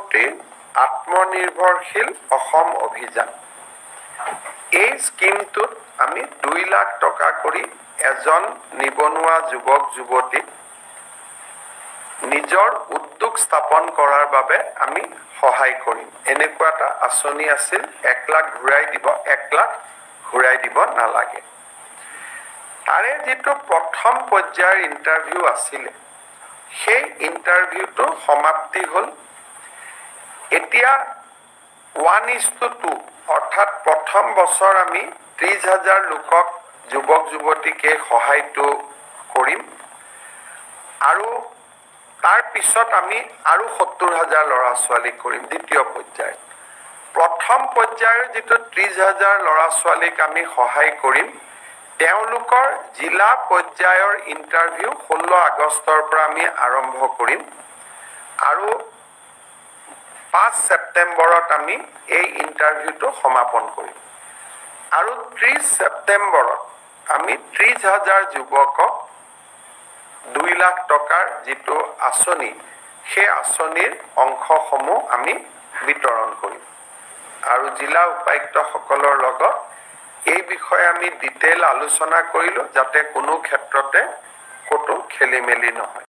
মুখ্যমন্ত্ৰীৰ আত্মনিৰ্ভৰশীল অসম অভিযান। এই স্কিমটোত আমি 2 লাখ টকা কৰি এজন নিবনুৱা যুৱক যুৱতীক নিজৰ উদ্যোগ স্থাপন কৰাৰ বাবে আমি সহায় কৰিম। এনেকুৱা এটা আঁচনি আছিল, 1 লাখ ঘূৰাই দিব, 1 লাখ ঘূৰাই দিব নালাগে। তাৰে যিটো প্ৰথম পৰ্যায়ৰ ইণ্টাৰভিউ আছিলে, সেই ইণ্টাৰভিউটো সমাপ্তি হ'ল। এতিয়া 1:2 অৰ্থাৎ প্ৰথম বছৰ আমি 30,000 লোকক যুৱক যুৱতীক এই সহায়টো কৰিম আৰু তাৰ পিছত আমি আৰু 70,000 ল'ৰা ছোৱালীক কৰিম দ্বিতীয় পৰ্যায়ত। প্ৰথম পৰ্যায়ৰ যিটো 30,000 ল'ৰা ছোৱালীক আমি সহায় কৰিম, তেওঁলোকৰ জিলা পৰ্যায়ৰ ইণ্টাৰভিউ 16 আগষ্টৰ পৰা আমি আৰম্ভ কৰিম আৰু 5 ছেপ্টেম্বৰত আমি এই ইণ্টাৰভিউটো সমাপন কৰিম আৰু 30 ছেপ্টেম্বৰত আমি 30,000 যুৱকক 2 লাখ টকাৰ যিটো আঁচনি, সেই আঁচনিৰ অংশসমূহ আমি বিতৰণ কৰিম আৰু জিলা উপায়ুক্তসকলৰ লগত এই বিষয়ে আমি ডিটেইল আলোচনা কৰিলোঁ, যাতে কোনো ক্ষেত্ৰতে ক'তো খেলি মেলি নহয়।